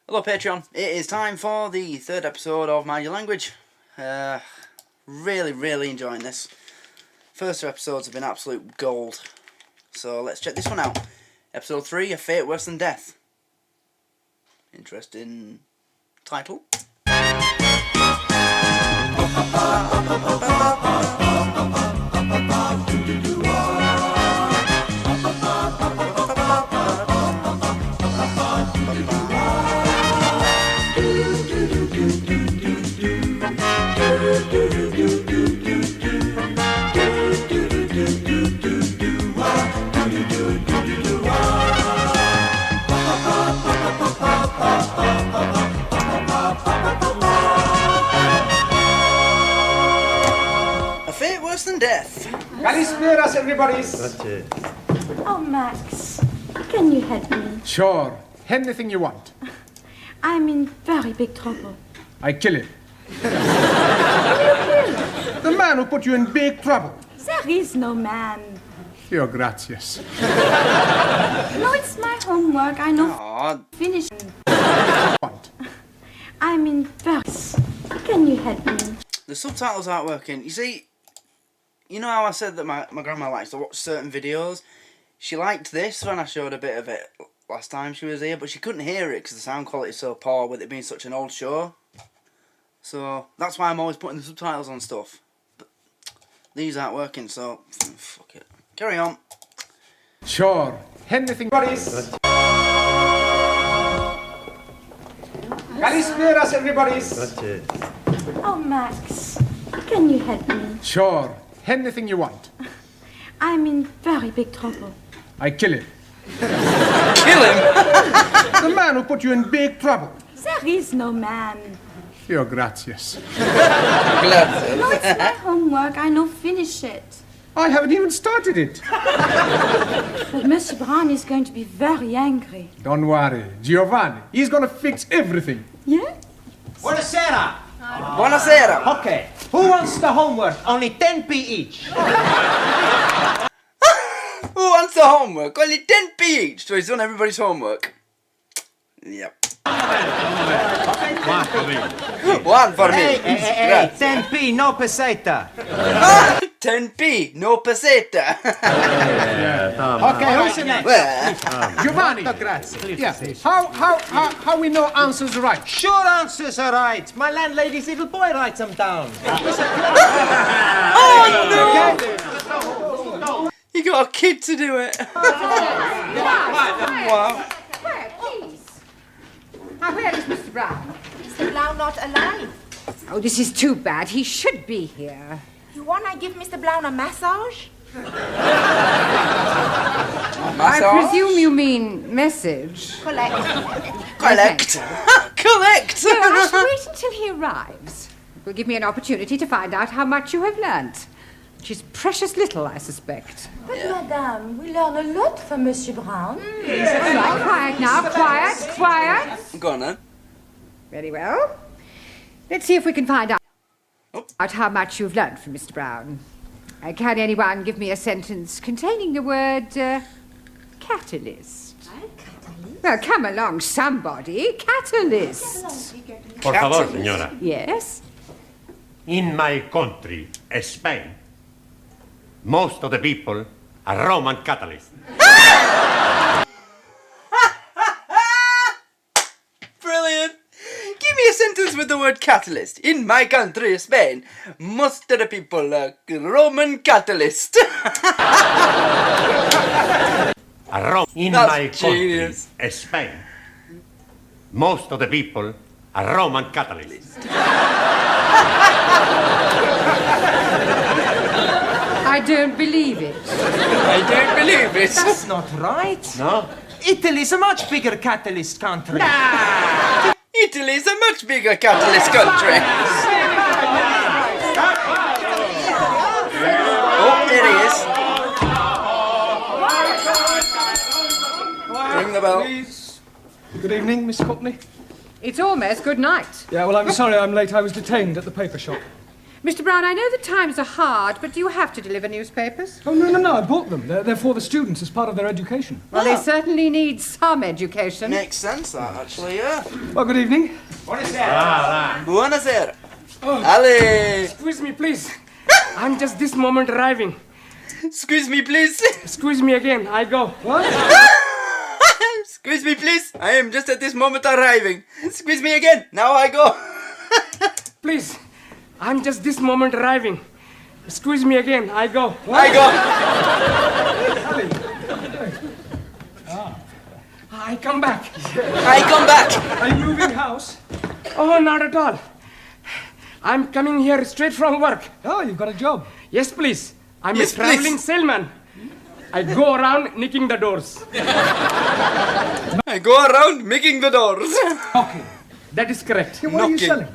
Hello Patreon, it is time for the third episode of Mind Your Language. Really enjoying this. First two episodes have been absolute gold. So let's check this one out. Episode 3, A Fate Worse Than Death. Interesting title. A Fate Worse Than Death. Gindlesperger, everybody. Oh, Max, can you help me? Sure. Anything you want. I'm in very big trouble. I kill him. The man who put you in big trouble. There is no man. Your gracias. No, it's my homework. I know. Aww. Finish. What? I'm in very... Can you help me? The subtitles aren't working. You see, you know how I said that my grandma likes to watch certain videos? She liked this when I showed a bit of it last time she was here, but she couldn't hear it because the sound quality is so poor with it being such an old show. So that's why I'm always putting the subtitles on stuff. But these aren't working, so fuck it. Carry on. Sure. Anything, buddies. Gindlesperger, everybody. Oh, Max, can you help me? Sure. Anything you want. I'm in very big trouble. I kill him. Kill him? The man who put you in big trouble. There is no man. Your gracias. No, it's my homework. I know. Finish it. I haven't even started it. But Monsieur Brown is going to be very angry. Don't worry. Giovanni, he's gonna fix everything. Yeah? Buonasera. Buonasera. Okay. Who wants the homework? Only 10p each. Who wants the homework? Only 10p each. So he's done everybody's homework. Yep. One for me. Hey, 10p, no peseta. 10p, no peseta. Okay, who's the next? Giovanni. Grazie. Yeah. How we know answers right? Sure answers are right. My landlady's little boy writes them down. Oh no! You got a kid to do it. Wow. Quiet, please. Now, where is Mr. Brown? Mr. Blau not alive. Oh, this is too bad. He should be here. You wanna give Mr. Blau a massage? I presume you mean message. Collect. Collect. Collect. Well, I shall wait until he arrives. It will give me an opportunity to find out how much you have learnt. Which is precious little, I suspect. But, Madame, we learn a lot from Monsieur Brown. All right, quiet now. Quiet. Go on then. Very well. Let's see if we can find out how much you've learnt from Mr. Brown. Can anyone give me a sentence containing the word catalyst? Catalyst? Well, come along, somebody. Catalyst. Por favor, señora. Yes? In my country, Spain, most of the people are Roman Catholics. Brilliant. Give me a sentence with the word catalyst. In my country, Spain, most of the people are Roman Catalyst. In That's my genius. country, Spain, most of the people are Roman Catholics. I don't believe it. I don't believe it. That's not right. No? Italy's a much bigger catalyst country. Italy is a much bigger capitalist country. Oh, there he is. Ring the bell. Please. Good evening, Miss Courtney. It's almost good night. Yeah, well, I'm sorry I'm late. I was detained at the paper shop. Mr. Brown, I know the times are hard, but do you have to deliver newspapers? Oh, no, I bought them. They're for the students as part of their education. Well, they certainly need some education. Makes sense, that, actually, yeah. Well, good evening. Buonasera. Ali. Excuse me, please. I'm just this moment arriving. Excuse me, please. Excuse me again, I go. What? Excuse me, please. I am just at this moment arriving. Excuse me again. Now I go. Please, I'm just this moment arriving. Excuse me again, I go. I go. I come back. I come back. Are you moving house? Oh, not at all. I'm coming here straight from work. Oh, you've got a job. Yes, please. I'm Yes, a traveling please. salesman. I go around nicking the doors. I go around making the doors. Okay. That is correct. What are you Knocking. selling?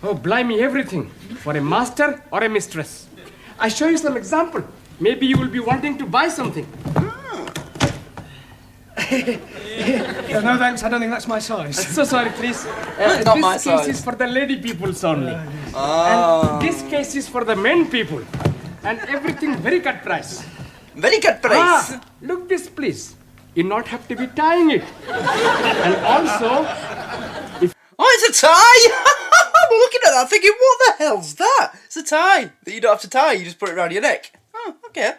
Oh, blimey, everything. For a master or a mistress. I show you some example. Maybe you will be wanting to buy something. No, thanks. I don't think that's my size. So sorry, please. Not my this case size. is for the lady peoples only. Oh. And this case is for the men people. And everything very cut price. Very good price. Look this, please. You not have to be tying it. And also, Oh, it's a tie! I'm looking at that thinking, what the hell's that? It's a tie that you don't have to tie, you just put it around your neck. Oh, okay.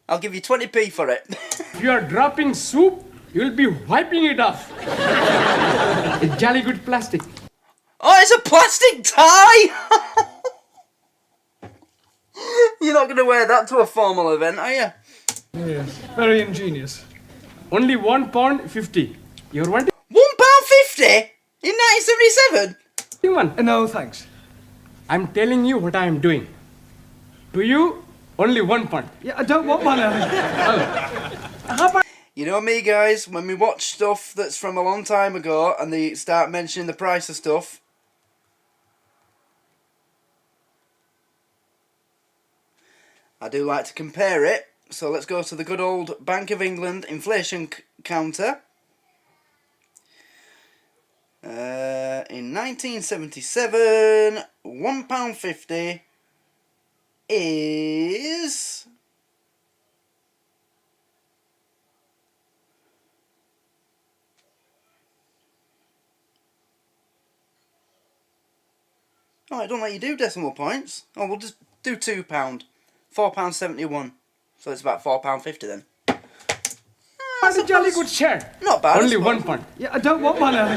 I'll give you 20p for it. if you are dropping soup, you'll be wiping it off. It's jolly good plastic. Oh, it's a plastic tie! You're not going to wear that to a formal event, are you? Yes. Very ingenious. Only £1.50. You're wanting £1.50 in 1977? one. No, thanks. I'm telling you what I am doing. To you, only £1. Yeah, I don't want one, Ellie. How about You know me, guys, when we watch stuff that's from a long time ago and they start mentioning the price of stuff, I do like to compare it. So let's go to the good old Bank of England inflation counter. In 1977, £1.50 is... Oh, I don't let you do decimal points. Oh, we'll just do £2. £4.71. So it's about £4.50 then. That's a jolly good share. Not bad. Only I suppose. £1. Yeah, I don't want one, Ellie.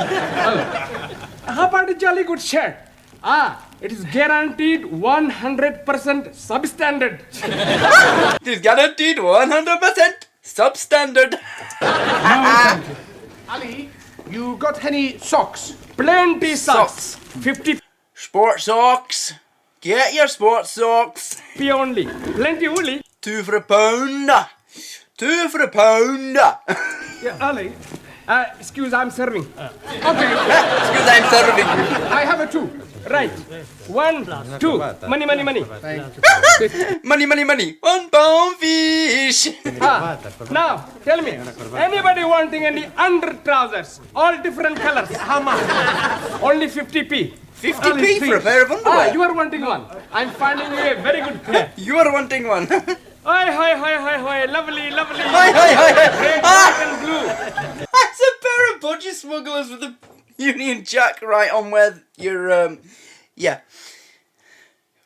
How about a jolly good share? It is guaranteed 100% substandard. It is guaranteed 100% substandard. Ali, you got any socks? Plenty socks. 50p Sports socks. Get your sports socks. only. Plenty only. £2 for a pound. £2 for a pound. Yeah, Ali. Excuse, I'm serving. Okay, Because I'm serving. I have a two. Right. 1, 2. Money. Money. £1 fish. Now, tell me, anybody wanting any under trousers? All different colors. How much? Only 50p. 50p for a pair of underwear. You are wanting one. I'm finding you a very good pair. You are wanting one. Hi. Lovely. Hi. Red, white and blue. That's a pair of budgie smugglers with a Union Jack right on where your,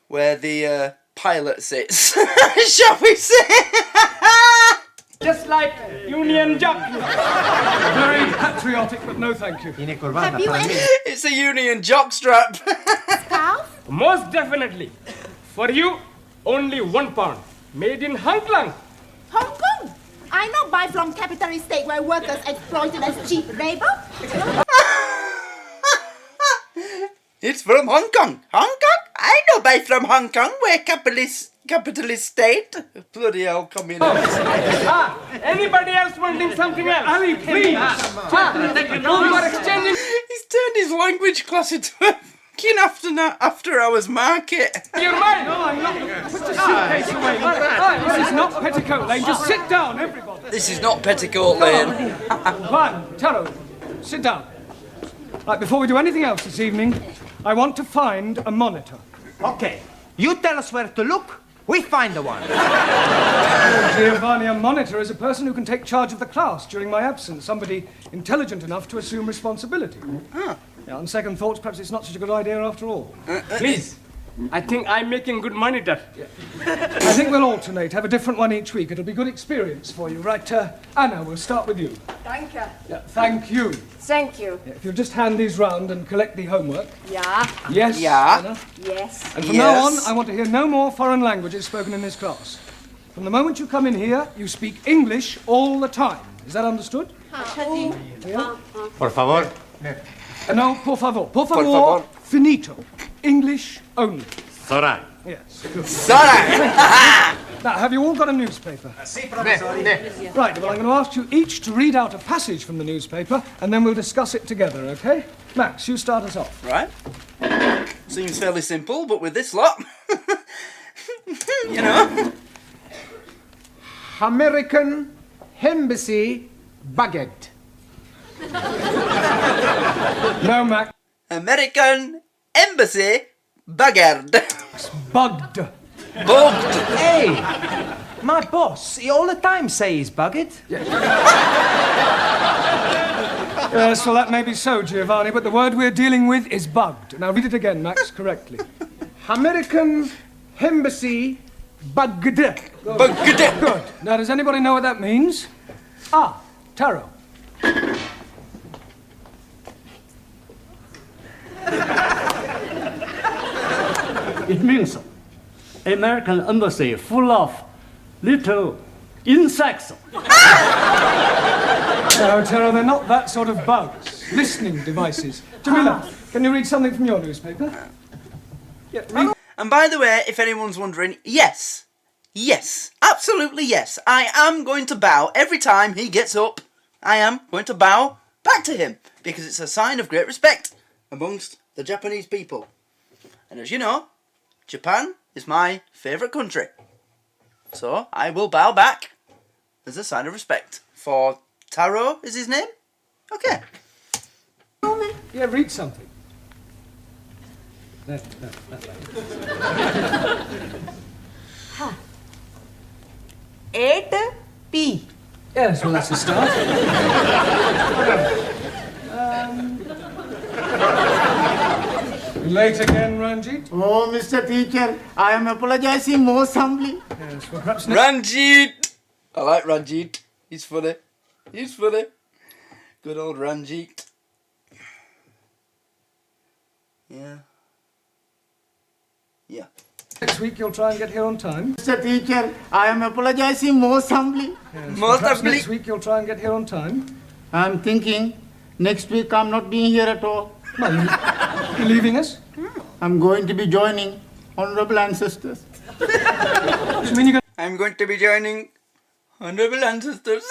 where the pilot sits, shall we say? Just like Union Jack. Very patriotic, but no thank you. Have you any It's a Union jockstrap. scarf? Most definitely. For you, only £1. Made in Hong Kong. Hong Kong? I know buy from capitalist state where workers exploited as cheap labor. It's from Hong Kong. Hong Kong? I know buy from Hong Kong where capitalist state. Bloody hell, communist. Anybody else wanting something else? Ali, please. You are exchanging. He's turned his language class into a fucking after hours market. Your mind. Put your suitcase away. This is not Petticoat Lane. Just sit down, everybody. This is not Petticoat Lane. Juan, Taro, sit down. Right, before we do anything else this evening, I want to find a monitor. Okay, You tell us where to look, we find the one. Giovanni, a monitor is a person who can take charge of the class during my absence. Somebody intelligent enough to assume responsibility. Yeah, on second thoughts, perhaps it's not such a good idea after all. Please. I think I'm making good monitor. I think we'll alternate, have a different one each week. It'll be good experience for you. Right, Anna, we'll start with you. Thank you. Yeah, thank you. Thank you. Yeah, if you'll just hand these round and collect the homework. Yeah. Yes, Yeah. Anna. Yes. And from now on, I want to hear no more foreign languages spoken in this class. From the moment you come in here, you speak English all the time. Is that understood? Por favor. No, por favor. Por favor. favor. Finito. English only. Sorry. Yes, good. Sorry. Now, have you all got a newspaper? Right, well, I'm going to ask you each to read out a passage from the newspaper, and then we'll discuss it together, okay? Max, you start us off. Right. Seems fairly simple, but with this lot, you know. American Embassy Baguette. No, Max. American Embassy Baguette. Bugged. Bugged. Hey, my boss, he all the time say he's bugged. Yes, well, that may be so, Giovanni, but the word we're dealing with is bugged. Now, read it again, Max, correctly. American Embassy Baguette. Bugged. Good. Now, does anybody know what that means? Ah, tarot. It means American embassy full of little insects. No, Taro, they're not that sort of bugs. Listening devices. Jamila, can you read something from your newspaper? Yeah, read. And by the way, if anyone's wondering, yes, absolutely yes, I am going to bow every time he gets up. I am going to bow back to him because it's a sign of great respect amongst the Japanese people. And as you know, Japan is my favourite country. So I will bow back as a sign of respect for Taro is his name? Okay. Yeah, read something. There. Ha. 8P. Yes, well, that's a start. Late again, Ranjit? Oh, Mr. Teacher, I am apologizing most humbly. Yes, well, perhaps next... Ranjit! I like Ranjit. He's funny. Good old Ranjit. Yeah. Next week you'll try and get here on time. Mr. Teacher, I am apologizing most humbly. Yes, Most perhaps humbly. next week you'll try and get here on time. I am thinking next week I'm not being here at all. You leaving us? I'm going to be joining honorable ancestors. You mean you're I'm going to be joining honorable ancestors.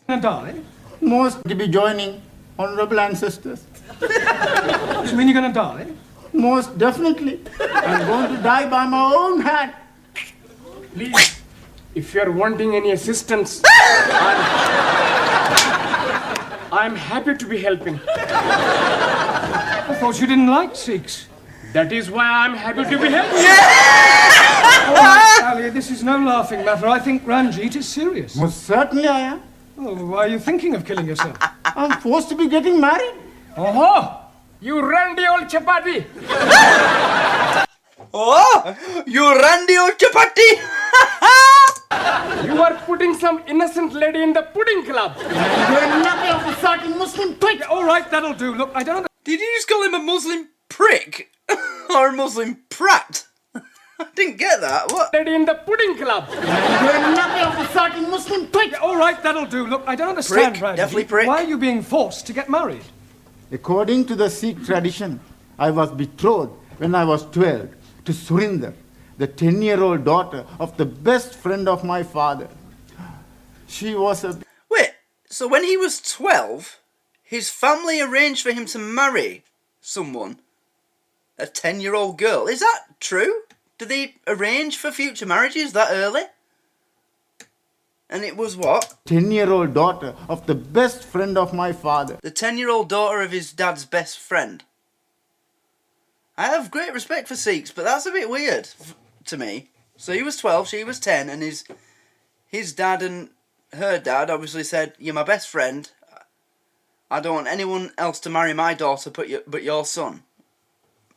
going to die? Most to be joining honorable ancestors. You mean you're going to die? Most definitely. I'm going to die by my own hand. Please, if you're wanting any assistance, I'm happy to be helping. I thought you didn't like Sikhs. That is why I'm happy to be helping. All right, Ali, this is no laughing matter. I think Ranjit is serious. Most certainly I am. Oh, why are you thinking of killing yourself? I'm forced to be getting married. Oh, you randy old chapati. Oh, you randy old chapati. You are putting some innocent lady in the pudding club. You're nothing of the sort, you Muslim twit. All right, that'll do. Look, I don't know. Did you just call him a Muslim prick? Or a Muslim prat? I didn't get that. What? Lady in the pudding club. You're nothing of the sort, you Muslim twit. All right, that'll do. Look, I don't understand, Prick, Ranjit. definitely prick. Why are you being forced to get married? According to the Sikh tradition, I was betrothed when I was 12 to Surinder, the 10-year-old daughter of the best friend of my father. She was a... Wait, so when he was 12, his family arranged for him to marry someone, a 10-year-old girl. Is that true? Did they arrange for future marriages that early? And it was what? 10-year-old daughter of the best friend of my father. The 10-year-old daughter of his dad's best friend. I have great respect for Sikhs, but that's a bit weird to me. So he was 12, she was 10, and his dad and her dad obviously said, "You're my best friend. I don't want anyone else to marry my daughter but your son."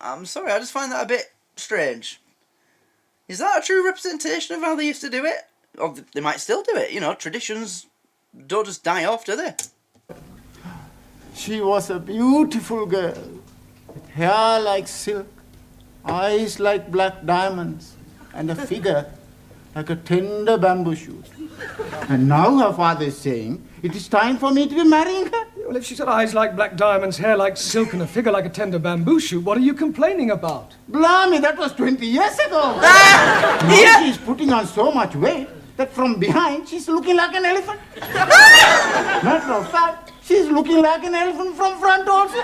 I'm sorry, I just find that a bit strange. Is that a true representation of how they used to do it? Or they might still do it, you know, traditions don't just die off, do they? She was a beautiful girl, with hair like silk, eyes like black diamonds, and a figure like a tender bamboo shoot. And now her father is saying, it is time for me to be marrying her. Well, if she's got eyes like black diamonds, hair like silk, and a figure like a tender bamboo shoot, what are you complaining about? Blimey, that was 20 years ago. Now she's putting on so much weight that from behind she's looking like an elephant. Matter of fact, she's looking like an elephant from front also.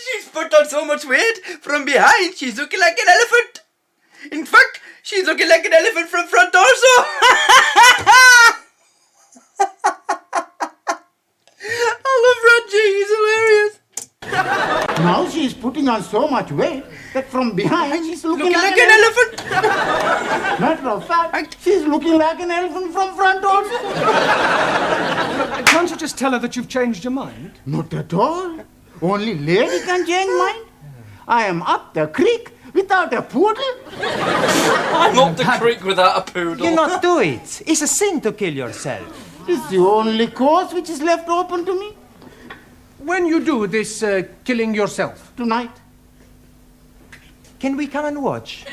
She's put on so much weight from behind, she's looking like an elephant. In fact, she's looking like an elephant from front also. I love Ranjit, he's hilarious. Now she's putting on so much weight that from behind she's looking like an elephant. Matter of fact, she's looking like an elephant from front also. Can't you just tell her that you've changed your mind? Not at all. Only lady can change mind. I am up the creek without a poodle. I'm up the creek without a poodle. You not do it. It's a sin to kill yourself. It's the only course which is left open to me. When you do this killing yourself? Tonight. Can we come and watch?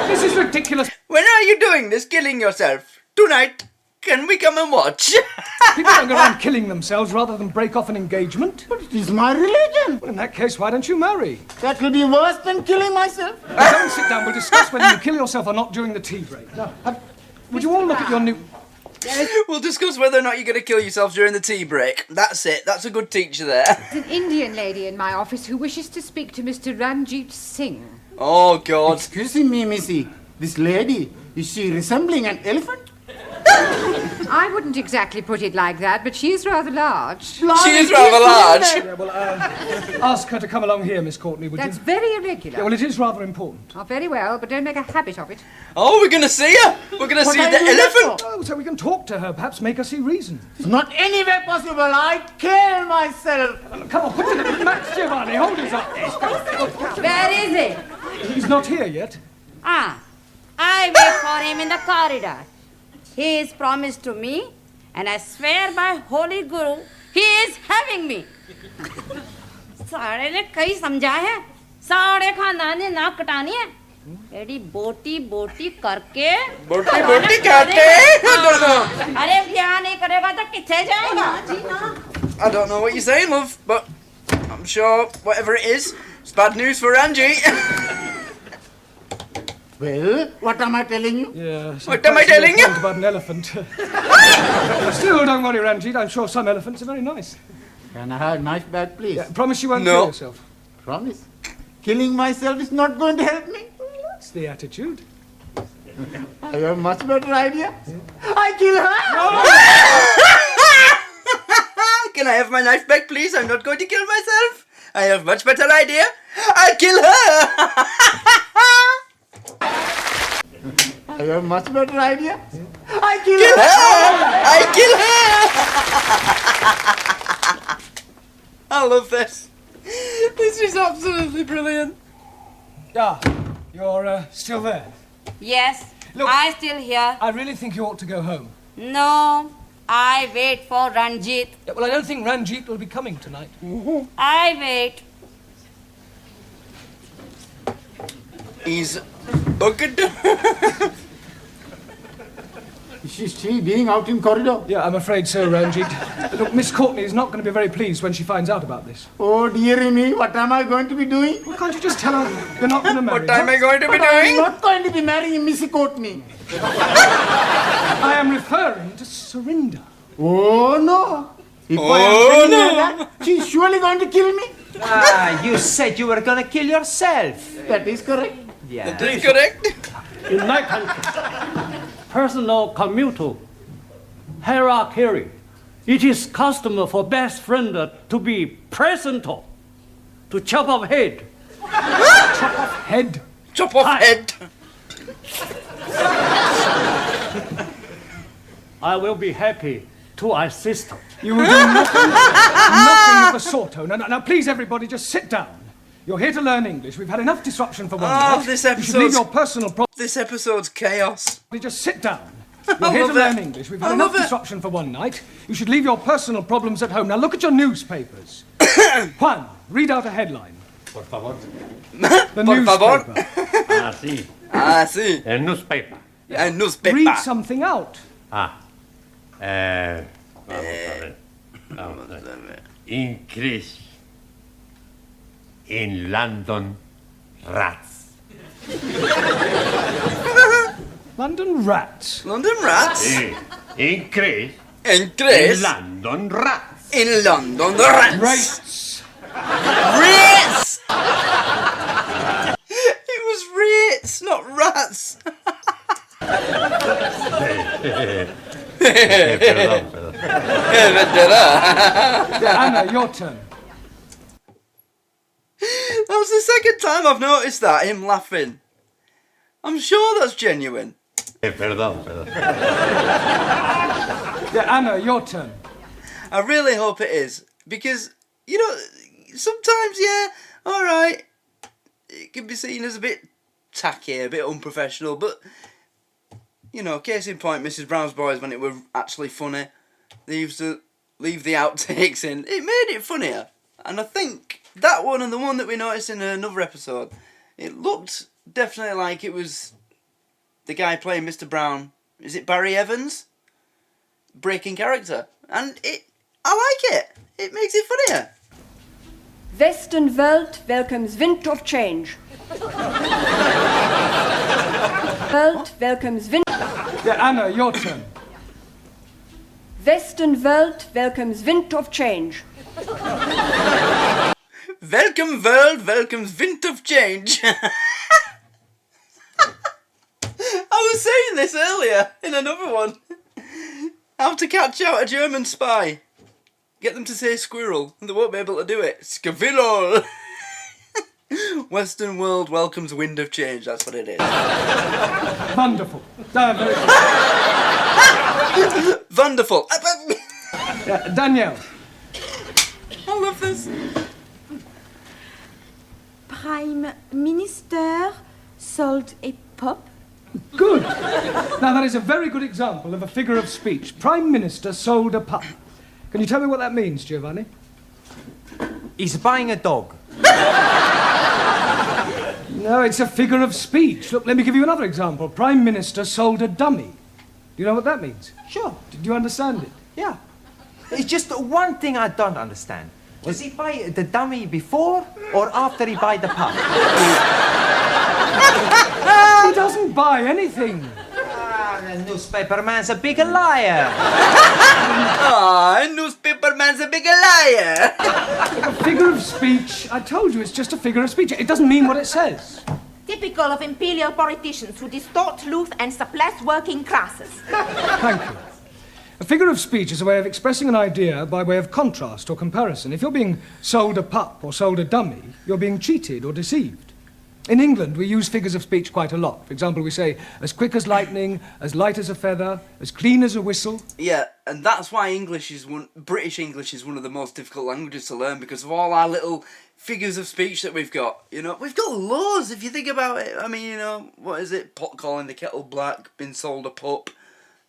This is ridiculous. When are you doing this, killing yourself? Tonight. Can we come and watch? People don't go around killing themselves rather than break off an engagement. But it is my religion. Well, in that case, why don't you marry? That will be worse than killing myself. Now, don't sit down. We'll discuss whether you kill yourself or not during the tea break. Now, would you all look at your new... We'll discuss whether or not you're going to kill yourself during the tea break. That's it. That's a good teacher there. There's an Indian lady in my office who wishes to speak to Mr. Ranjit Singh. Oh, God. Excuse me, missy. This lady, is she resembling an elephant? I wouldn't exactly put it like that, but she is rather large. She is rather large. Yeah, well, ask her to come along here, Miss Courtney, would That's you? very irregular. Yeah, well, it is rather important. Oh, very well, but don't make a habit of it. Oh, we're going to see her. We're going to see the elephant. Oh, so we can talk to her, perhaps make her see reason. It's not any way possible. I'd kill myself. Come on, put it in. Max Giovanni, hold his up. Where is he? He's not here yet. I wait for him in the corridor. He is promised to me, and I swear by Holy Guru, he is having me. सारे ने कई समझा है, सारे खानदान ने नाक कटानी है, एडी बोटी बोटी करके, बोटी करके, अरे ब्याह नहीं करेगा तो किथे जाएगा? I don't know what you're saying, love, but I'm sure whatever it is, it's bad news for Ranjit. Well, what am I telling you? Yeah. What am I telling you? About an elephant. Still, don't worry, Ranjit. I'm sure some elephants are very nice. Can I have a knife back, please? Yeah, promise you won't kill yourself. Promise. Killing myself is not going to help me. That's the attitude. I have a much better idea. I kill her. Can I have my knife back, please? I'm not going to kill myself. I have a much better idea. I'll kill her. I have a much better idea. I kill her. I kill her. I love this. This is absolutely brilliant. Ah, you're still there? Yes, Look, I still here. I really think you ought to go home. No, I wait for Ranjit. Yeah, well, I don't think Ranjit will be coming tonight. I wait. He's bugged. Is she still being out in corridor? Yeah, I'm afraid so, Ranjit. Look, Miss Courtney is not going to be very pleased when she finds out about this. Oh, dearie me, what am I going to be doing? Well, can't you just tell her you're not going to marry What am I going to be But I'm doing? not going to be marrying Missy Courtney. I am referring to surrender. Oh, no. If I am telling her that, she's surely going to kill me. Ah, you said you were gonna kill yourself. That is correct. Yeah. That is correct. In my country, personal commutal hierarchy it is custom for best friend to be present to chop off head. Chop off head. Chop off head. I will be happy to assist. You will do nothing of the sort. Now, please, everybody, just sit down. You're here to learn English. We've had enough disruption for one night. This You should leave your personal problems. This episode's chaos. Just sit down. You're here to learn English. We've had enough disruption for one night. You should leave your personal problems at home. Now look at your newspapers. Juan, read out a headline. Por favor. The newspaper. Ah, sí. Ah, sí. El newspaper. El newspaper. Read something out. Vamos a ver. Increase in London rats. London rats. London rats? Sí. Increase. Increase. In London rats. In London rats. Rates. Rates! It was rates, not rats. Perdón. Anna, your turn. That was the second time I've noticed that, him laughing. I'm sure that's genuine. Perdón. Anna, your turn. I really hope it is. Because, you know, sometimes, yeah, alright, it can be seen as a bit tacky, a bit unprofessional, but, you know, case in point, Mrs. Brown's Boys, when it were actually funny, they used to leave the outtakes in. It made it funnier. And I think that one and the one that we noticed in another episode, it looked definitely like it was the guy playing Mr. Brown. Is it Barry Evans? Breaking character. And I like it. It makes it funnier. Western world welcomes wind of change. World welcomes wind. Anna, your turn. Western world welcomes wind of change. Welcome world welcomes wind of change. I was saying this earlier in another one. How to catch out a German spy. Get them to say squirrel, and they won't be able to do it. Scavilol! Western world welcomes wind of change, that's what it is. Wonderful. Very good. Wonderful. Danielle. I love this. Prime Minister sold a pup. Good. Now, that is a very good example of a figure of speech. Prime Minister sold a pup. Can you tell me what that means, Giovanni? He's buying a dog. No, it's a figure of speech. Look, let me give you another example. Prime Minister sold a dummy. Do you know what that means? Sure. Did you understand it? Yeah. It's just one thing I don't understand. Does he buy the dummy before or after he buy the pup? He doesn't buy anything. The newspaper man's a big liar. Newspaper man's a big liar. A figure of speech. I told you, it's just a figure of speech. It doesn't mean what it says. Typical of imperial politicians who distort truth and suppress working classes. Thank you. A figure of speech is a way of expressing an idea by way of contrast or comparison. If you're being sold a pup or sold a dummy, you're being cheated or deceived. In England, we use figures of speech quite a lot. For example, we say, as quick as lightning, as light as a feather, as clean as a whistle. Yeah, and that's why British English is one of the most difficult languages to learn, because of all our little figures of speech that we've got. You know, we've got loads if you think about it. I mean, you know, what is it? Pot calling the kettle black, been sold a pup.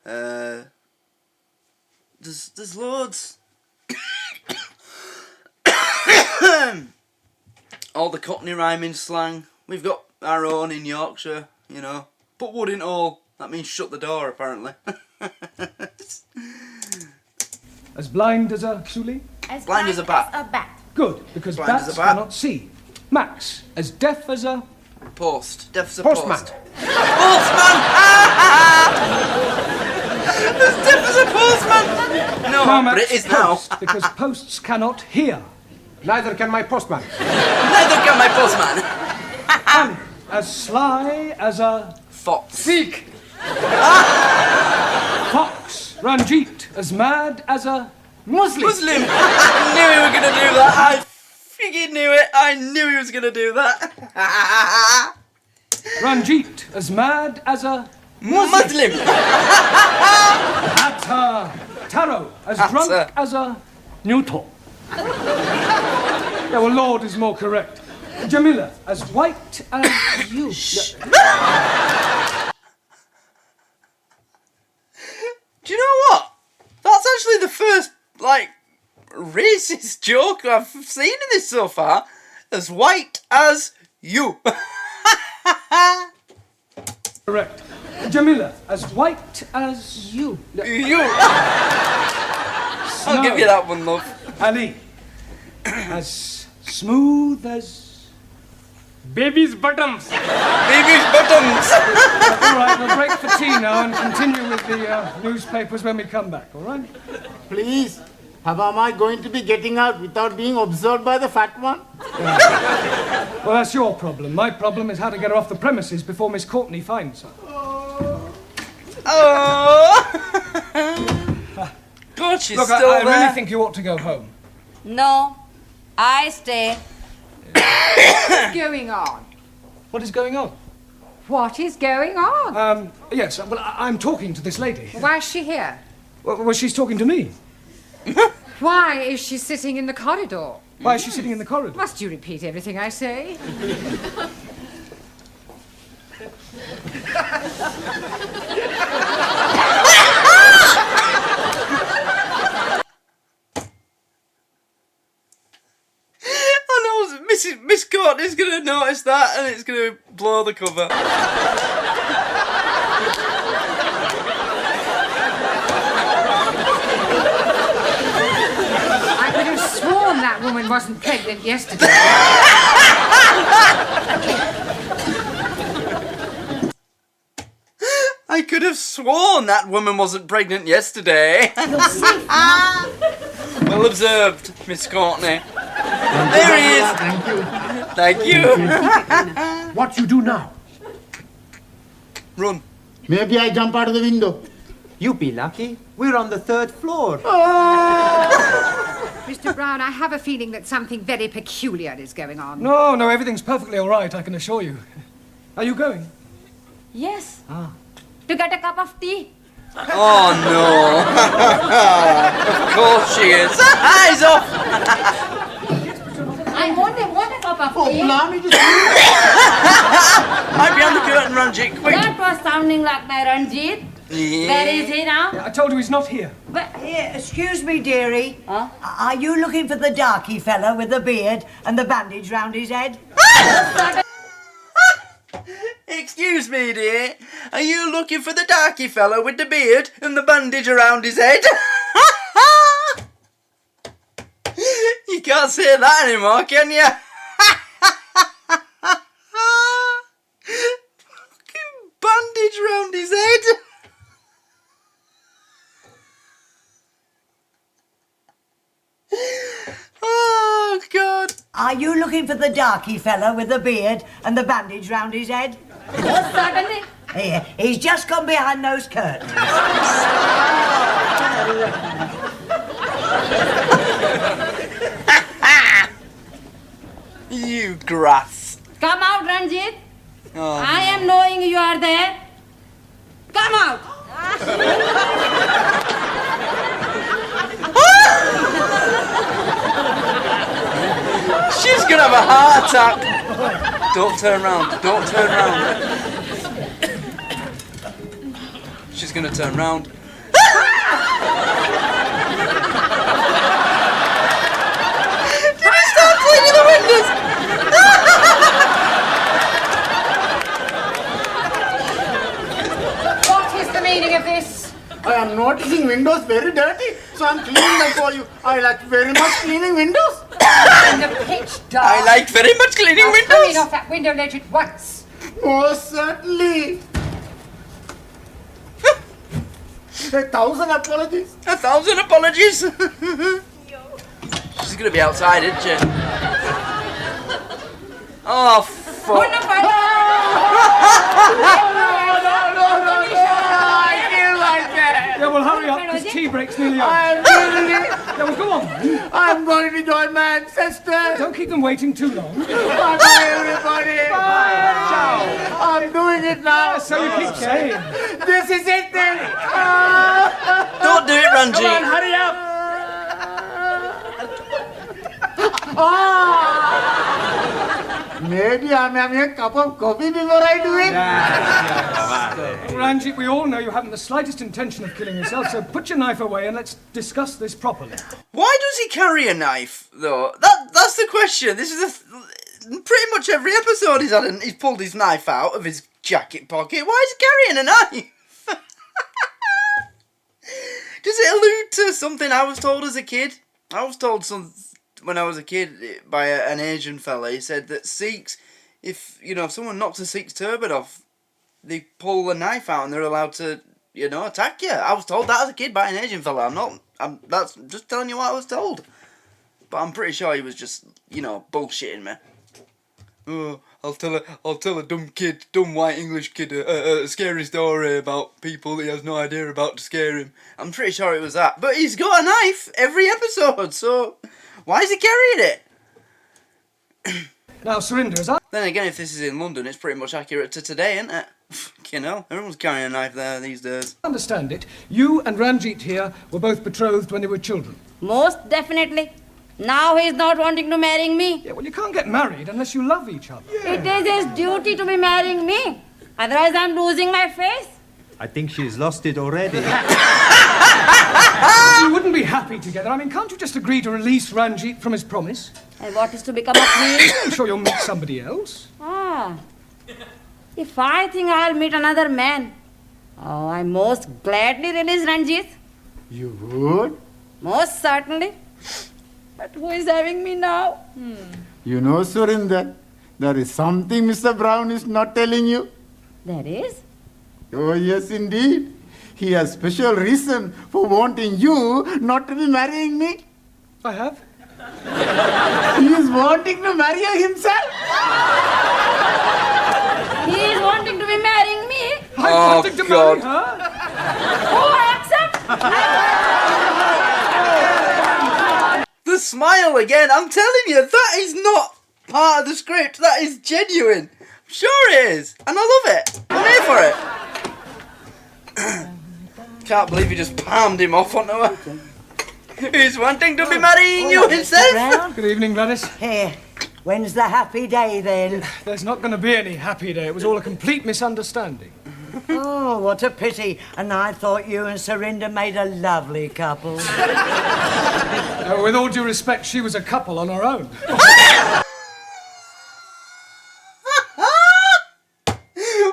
There's loads. All the Cockney rhyming slang. We've got our own in Yorkshire, you know. Put wood in hole. That means shut the door, apparently. As blind as a Suli? As blind as a bat. Good, because blind bats as a bat. cannot see. Max, as deaf as a... Post. Deaf as a Postman. post. Postman! As deaf as a postman! No, but Max, it is now. post, because posts cannot hear. Neither can my postman. Neither can my postman. Annie, as sly as a... Fox. Seek! Fox. Ranjit, as mad as a... Muslim. Muslim! I knew he was going to do that. I freaking knew it. I knew he was going to do that. Ranjit, as mad as a Muslim! Taro, as drunk as a neutral. Yeah, well, Lord is more correct. Jamila, as white as you. Do you know what? That's actually the first, racist joke I've seen in this so far. As white as you. Correct. Jamila, as white as you. You. I'll give you that one, love. Ali, as smooth as... Baby's bottoms. Baby's bottoms. All right, we'll break for tea now and continue with the newspapers when we come back, all right? Please, how am I going to be getting out without being observed by the fat one? Well, that's your problem. My problem is how to get her off the premises before Miss Courtney finds her. Oh! God, she's Look, still I there. really think you ought to go home. No, I stay. What's going on? What is going on? What is going on? Yes, well, I'm talking to this lady. Why is she here? Well, she's talking to me. Why is she sitting in the corridor? Why is she sitting in the corridor? Must you repeat everything I say? Miss Courtney's going to notice that and it's going to blow the cover. I could have sworn that woman wasn't pregnant yesterday. I could have sworn that woman wasn't pregnant yesterday. You're safe now. Well observed, Miss Courtney. There he is. Thank you. What you do now? Run. Maybe I jump out of the window. You be lucky. We're on the 3rd floor. Mr. Brown, I have a feeling that something very peculiar is going on. No, everything's perfectly all right, I can assure you. Are you going? Yes. To get a cup of tea. Oh no. Of course she is. Eyes off. I want a cup of tea. Might be on the curtain, Ranjit, quick. That was sounding like my Ranjit. Yeah. Where is he now? I told you he's not here. But Excuse me, dearie. Huh? Are you looking for the darky fella with the beard and the bandage round his head? Excuse me, dear. Are you looking for the darky fellow with the beard and the bandage around his head? You can't say that anymore, can you? Fucking bandage round his head. Oh, God. Are you looking for the darky fella with the beard and the bandage round his head? most certainly. Here, he's just gone behind those curtains. You grass. Come out, Ranjit. Oh, I am knowing you are there. Come out. She's gonna have a heart attack. Don't turn round. Don't turn round. She's gonna turn round. Did he start cleaning the windows? What is the meaning of this? I am noticing windows very dirty, so I'm cleaning them for you. I like very much cleaning windows. In the pitch dark. I like very much cleaning Coming windows. off that window ledge at once. Most certainly. 1,000 apologies. 1,000 apologies. She's gonna be outside, isn't she? Oh, fuck. No, I feel like that. Yeah, well, hurry up, this tea break's nearly over. I'm really Yeah, well, go on, then. I'm going to join my ancestors. Don't keep them waiting too long. Bye-bye, everybody. Bye. Ciao. I'm doing it now. So you keep saying. This is it then. Don't do it, Ranjit. Come on, hurry up. Maybe I'm having a cup of coffee before I do it. Ranjit, we all know you haven't the slightest intention of killing yourself, so put your knife away and let's discuss this properly. Why does he carry a knife, though? That's the question. This is pretty much every episode he's pulled his knife out of his jacket pocket. Why is he carrying a knife? Does it allude to something I was told as a kid? I was told when I was a kid by an Asian fella. He said that Sikhs, if someone knocks a Sikh's turban off, they pull the knife out and they're allowed to, attack you. I was told that as a kid by an Asian fella. That's just telling you what I was told. But I'm pretty sure he was just, bullshitting me. Oh, I'll tell a dumb white English kid a scary story about people he has no idea about to scare him. I'm pretty sure it was that. But he's got a knife every episode, so why is he carrying it? Now, Surinder, is that... Then again, if this is in London, it's pretty much accurate to today, isn't it? Everyone's carrying a knife there these days. I understand it. You and Ranjit here were both betrothed when they were children. Most definitely. Now he's not wanting to marry me. Yeah, well, you can't get married unless you love each other. Yeah. It is his duty to be marrying me. Otherwise, I'm losing my face. I think she's lost it already. You wouldn't be happy together. I mean, can't you just agree to release Ranjit from his promise? And what is to become of me? I'm sure you'll meet somebody else. If I think I'll meet another man, I most gladly release Ranjit. You would? Most certainly. But who is having me now? You know, Surinder, there is something Mr. Brown is not telling you. There is? Oh, yes, indeed. He has special reason for wanting you not to be marrying me. I have? He is wanting to marry you himself. He is wanting to be marrying me? I'm wanting to marry her? I accept. The smile again, I'm telling you, that is not part of the script, that is genuine. I'm sure it is, and I love it. I'm here for it. Can't believe you just palmed him off onto her. He's wanting to be marrying you himself. Good evening, Gladys. Here, when's the happy day then? There's not going to be any happy day. It was all a complete misunderstanding. Oh, what a pity. And I thought you and Surinder made a lovely couple. With all due respect, she was a couple on her own.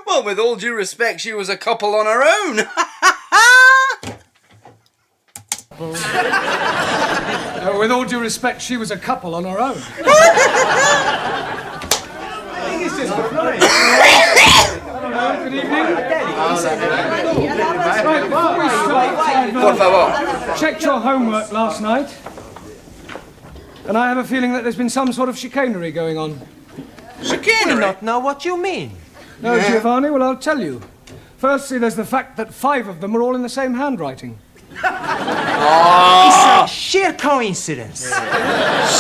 Well, with all due respect, she was a couple on her own. With all due respect, she was a couple on her own. Good evening. Right, before we start, I've checked your homework last night, and I have a feeling that there's been some sort of chicanery going on. Chicanery? Do not know what you mean. No, Giovanni, well, I'll tell you. Firstly, there's the fact that 5 of them are all in the same handwriting. It's a sheer coincidence.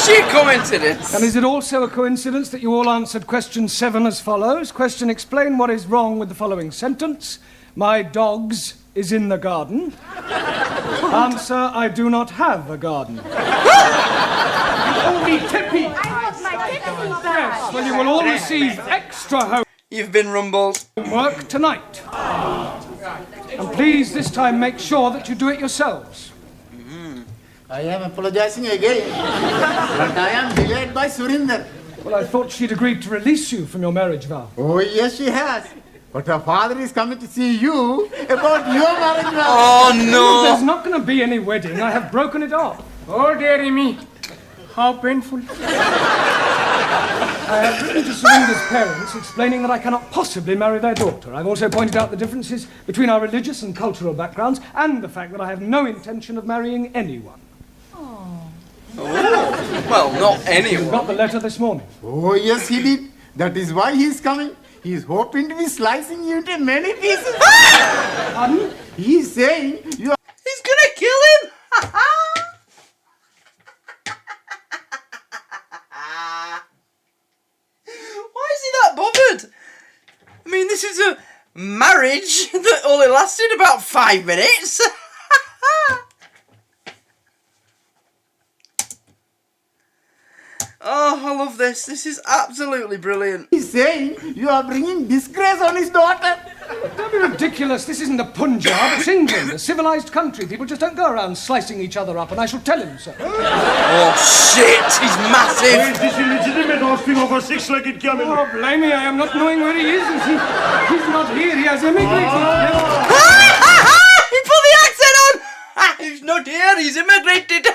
Sheer coincidence. And is it also a coincidence that you all answered question 7 as follows? Question, explain what is wrong with the following sentence. My dogs is in the garden. Answer, I do not have a garden. Only Tippy. Yes, well, you will all receive extra homework. You've been rumbled. Homework tonight. And please, this time, make sure that you do it yourselves. I am apologizing again, but I am delayed by Surinder. Well, I thought she'd agreed to release you from your marriage vow. Oh, yes, she has. But her father is coming to see you about your marriage vow. Oh, no. There's not going to be any wedding. I have broken it off. Oh, dearie me. How painful. I have written to Surinder's parents explaining that I cannot possibly marry their daughter. I've also pointed out the differences between our religious and cultural backgrounds and the fact that I have no intention of marrying anyone. Oh. Well, not anyone. You got the letter this morning. Oh, yes, he did. That is why he is coming. He is hoping to be slicing you into many pieces. Pardon? He is saying you are... He's gonna kill him! this is a marriage that only lasted about 5 minutes. Oh, I love this. This is absolutely brilliant. He's saying you are bringing disgrace on his daughter. Don't be ridiculous. This isn't the Punjab. It's England, a civilised country. People just don't go around slicing each other up, and I shall tell him so. Oh, shit. He's massive. Is this illegitimate offspring of a six-legged camel? Oh, blimey, I am not knowing where he is. He's not here. He has immigrated. He put the accent on. He's not here. He's immigrated.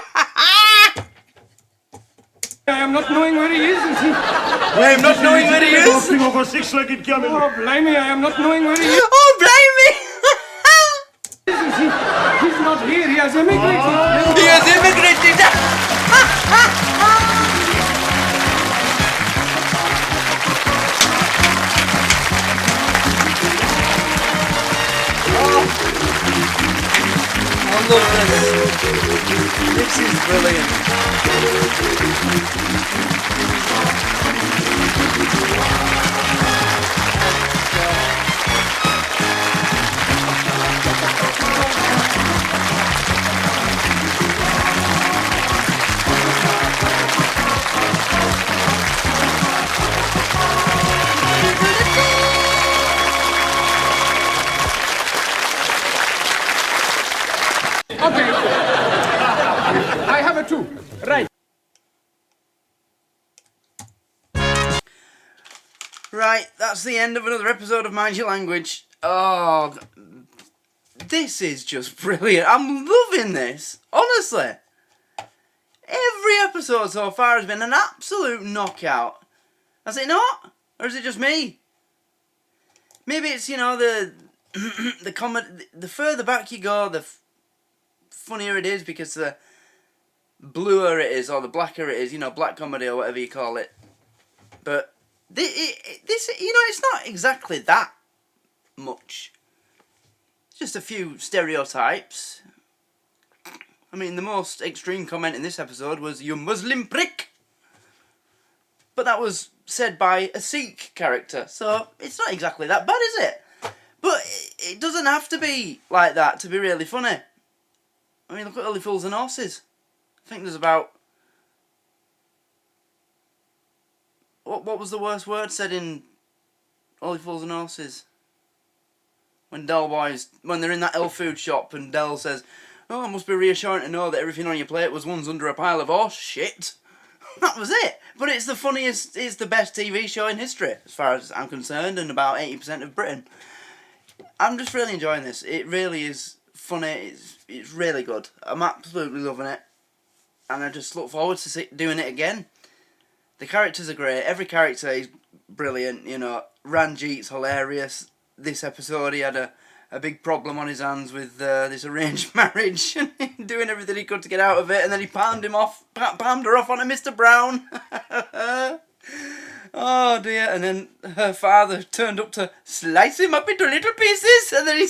I am not knowing where he is. I am not knowing where he is. Offspring of a six-legged camel. Oh, blimey, I am not knowing where he is. Oh, blimey. He's not here. He has immigrated. He has immigrated. I love this. This is brilliant. Okay. I have a two. Right. Right, that's the end of another episode of Mind Your Language. Oh, this is just brilliant. I'm loving this. Honestly. Every episode so far has been an absolute knockout. Has it not? Or is it just me? Maybe it's, you know, the comedy. The further back you go, the funnier it is, because the bluer it is, or the blacker it is, you know, black comedy or whatever you call it. But this, you know, it's not exactly that much. It's just a few stereotypes. I mean, the most extreme comment in this episode was, "You Muslim prick!" But that was said by a Sikh character, so it's not exactly that bad, is it? But it doesn't have to be like that to be really funny. I mean, look at Only Fools and Horses. I think there's about... What was the worst word said in Only Fools and Horses? When they're in that health food shop and Del says, "Oh, it must be reassuring to know that everything on your plate was once under a pile of horse shit." That was it. But it's the funniest, it's the best TV show in history, as far as I'm concerned, and about 80% of Britain. I'm just really enjoying this. It really is funny. It's really good. I'm absolutely loving it. And I just look forward to doing it again. The characters are great. Every character is brilliant. You know, Ranjit's hilarious. This episode he had a big problem on his hands with this arranged marriage, and doing everything he could to get out of it, and then he palmed her off onto Mr. Brown. Oh dear. And then her father turned up to slice him up into little pieces, and then he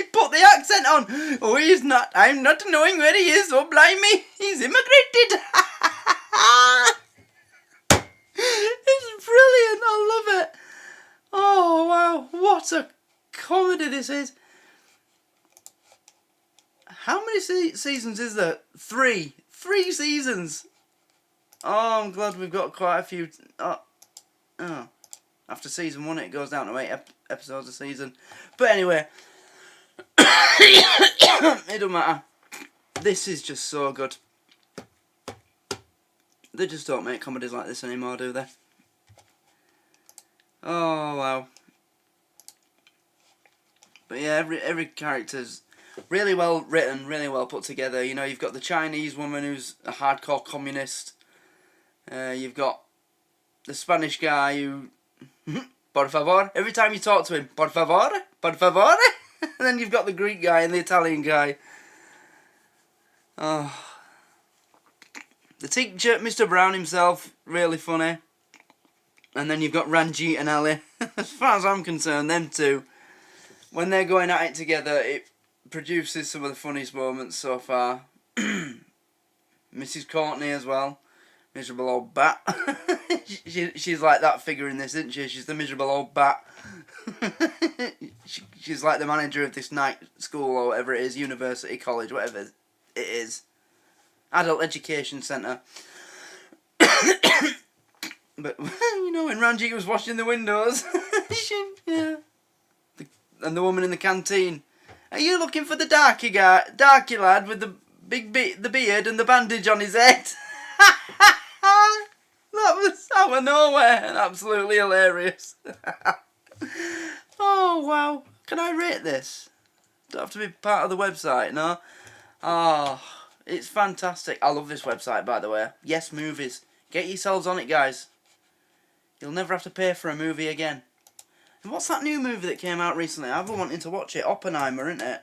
put the accent on. "Oh, he's not, I'm not knowing where he is, oh blimey, he's immigrated." It's brilliant, I love it. Oh wow, what a comedy this is. How many seasons is there? 3 seasons. Oh, I'm glad we've got quite a few. Oh. After season 1 it goes down to 8 episodes a season. But anyway, it don't matter. This is just so good. They just don't make comedies like this anymore, do they? Oh wow. But yeah, every character's really well written, really well put together. You know, you've got the Chinese woman who's a hardcore communist. You've got the Spanish guy who, por favor, every time you talk to him, por favor, por favor. And then you've got the Greek guy and the Italian guy. Oh. The teacher, Mr. Brown himself, really funny. And then you've got Ranjit and Ali. As far as I'm concerned, them two, when they're going at it together, it produces some of the funniest moments so far. Mrs. Courtney as well. Miserable old bat. She's like that figure in this, isn't she? She's the miserable old bat. She's like the manager of this night school or whatever it is, university, college, whatever it is. Adult Education Centre. But, you know, when Ranjit was washing the windows, and the woman in the canteen, are you looking for the darky lad with the the beard and the bandage on his head? That was out of nowhere and absolutely hilarious. Oh, wow. Can I rate this? Don't have to be part of the website, no? Oh, it's fantastic. I love this website, by the way. Yes Movies. Get yourselves on it, guys. You'll never have to pay for a movie again. And what's that new movie that came out recently? I've been wanting to watch it. Oppenheimer, isn't it?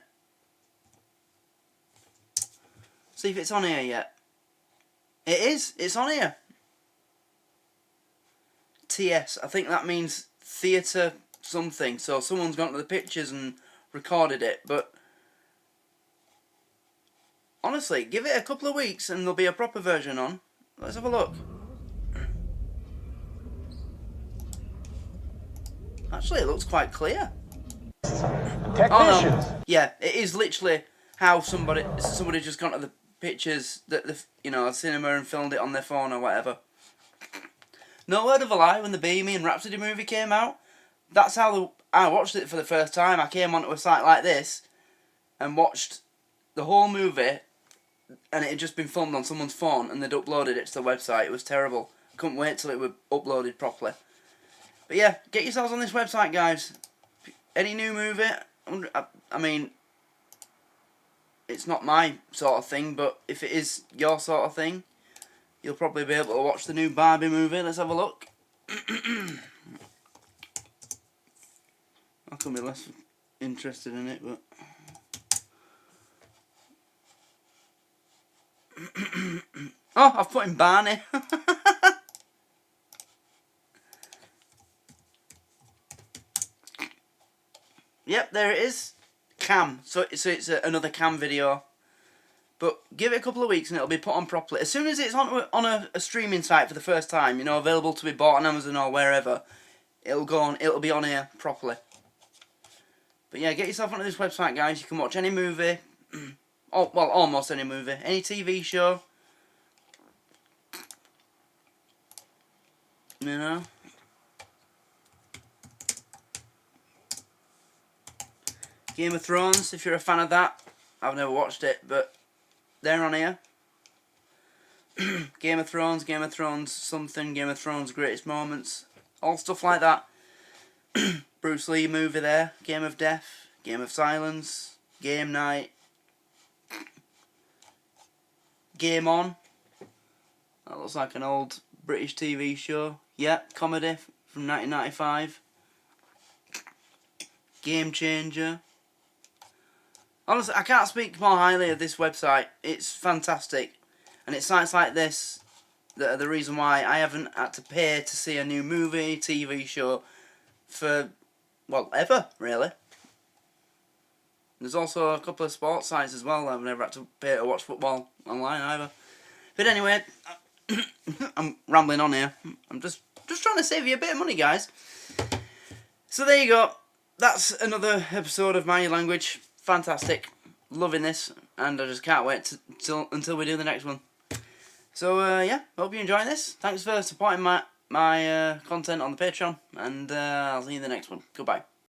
See if it's on here yet. It is. It's on here. TS. I think that means theatre something. So someone's gone to the pictures and recorded it. But honestly, give it a couple of weeks and there'll be a proper version on. Let's have a look. Actually, it looks quite clear. Technicians. Oh, no. Yeah, it is literally how somebody just gone to the pictures that the cinema and filmed it on their phone or whatever. No word of a lie. When the Bohemian Rhapsody movie came out, that's how I watched it for the first time. I came onto a site like this and watched the whole movie, and it had just been filmed on someone's phone, and they'd uploaded it to the website. It was terrible. I couldn't wait till it was uploaded properly. But yeah, get yourselves on this website, guys. Any new movie, I mean, it's not my sort of thing, but if it is your sort of thing, you'll probably be able to watch the new Barbie movie. Let's have a look. I could be less interested in it, but... Oh, I've put in Barney. Yep, there it is. Cam. So it's another Cam video. But give it a couple of weeks and it'll be put on properly. As soon as it's on a streaming site for the first time, available to be bought on Amazon or wherever, it'll be on here properly. But yeah, get yourself onto this website, guys. You can watch any movie. Oh, well, almost any movie. Any TV show. Game of Thrones, if you're a fan of that. I've never watched it, but they're on here. Game of Thrones something, Game of Thrones greatest moments. All stuff like that. Bruce Lee movie there. Game of Death. Game of Silence. Game Night. Game On. That looks like an old British TV show. Yeah, comedy from 1995. Game Changer. Honestly, I can't speak more highly of this website. It's fantastic. And it's sites like this that are the reason why I haven't had to pay to see a new movie, TV show for, well, ever, really. There's also a couple of sports sites as well that I've never had to pay to watch football online either. But anyway, I'm rambling on here. I'm just trying to save you a bit of money, guys. So there you go. That's another episode of My Language. Fantastic. Loving this. And I just can't wait until we do the next one. So, yeah. Hope you're enjoying this. Thanks for supporting my content on the Patreon. And I'll see you in the next one. Goodbye.